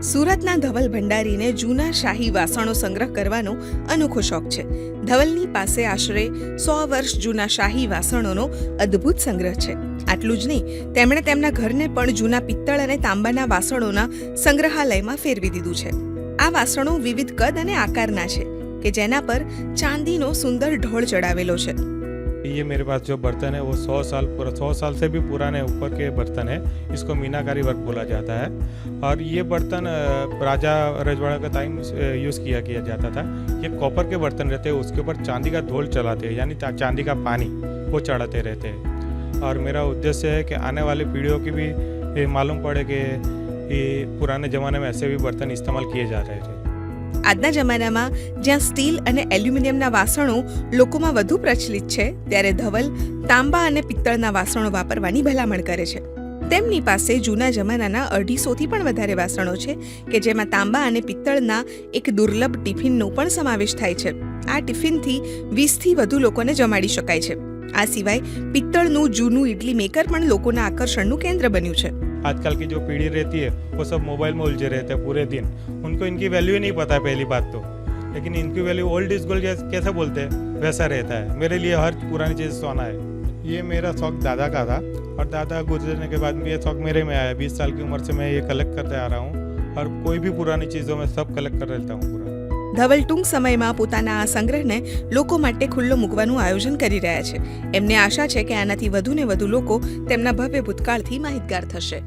સુરતના ધવલ ભંડારીને જૂના શાહી વાસણો સંગ્રહ કરવાનો અનોખો શોખ છે. ધવલની પાસે આશરે 100 વર્ષ જૂના શાહી વાસણોનો અદ્ભુત સંગ્રહ છે. આટલું જ નહીં, તેમણે તેમના ઘરને પણ જૂના પિત્તળ અને તાંબાના વાસણોના સંગ્રહાલયમાં ફેરવી દીધું છે. આ વાસણો વિવિધ કદ અને આકારના છે કે જેના પર ચાંદીનો સુંદર ઢોળ ચડાવેલો છે. ये मेरे पास जो बर्तन है वो 100 साल से भी पुराने ऊपर के बर्तन है. इसको मीनाकारी वर्क बोला जाता है और ये बर्तन राजा रजवाड़ा का टाइम यूज़ किया जाता था. ये कॉपर के बर्तन रहते हैं, उसके ऊपर चांदी का ढोल चलाते हैं, यानी चांदी का पानी वो चढ़ाते रहते हैं. और मेरा उद्देश्य है कि आने वाली पीढ़ियों की भी मालूम पड़े कि ये पुराने ज़माने में ऐसे भी बर्तन इस्तेमाल किए जा रहे थे. આજના જમાનામાં જ્યાં સ્ટીલ અને એલ્યુમિનિયમના વાસણો લોકોમાં વધુ પ્રચલિત છે, ત્યારે ધવલ તાંબા અને પિત્તળના વાસણો વાપરવાની ભલામણ કરે છે. તેમની પાસે જૂના જમાનાના 250થી પણ વધારે વાસણો છે કે જેમાં તાંબા અને પિત્તળના એક દુર્લભ ટિફિનનો પણ સમાવેશ થાય છે. આ ટિફિનથી 20થી વધુ લોકોને જમાડી શકાય છે. આ સિવાય પિત્તળનું જૂનું ઇડલી મેકર પણ લોકોના આકર્ષણનું કેન્દ્ર બન્યું છે. आजकल की जो पीढ़ी रहती है वो सब मोबाइल में उलझे रहते हैं पूरे दिन. उनको इनकी वैल्यू ही नहीं पता है पहली बात तो. लेकिन इनकी वैल्यू ओल्ड इज गोल्ड कैसे बोलते हैं वैसा रहता है. मेरे लिए हर पुरानी चीज़ सोना है. ये मेरा शौक दादा का था और दादा गुजरने के बाद ये शौक मेरे में आया. 20 साल की उम्र से मैं ये कलेक्ट करते आ रहा हूँ और कोई भी पुरानी चीज़ों में सब कलेक्ट कर लेता हूँ पूरा. ધવલ ટૂંક સમયમાં પોતાના આ સંગ્રહને લોકો માટે ખુલ્લો મૂકવાનું આયોજન કરી રહ્યા છે. એમને આશા છે કે આનાથી વધુને વધુ લોકો તેમના ભવ્ય ભૂતકાળથી માહિતગાર થશે.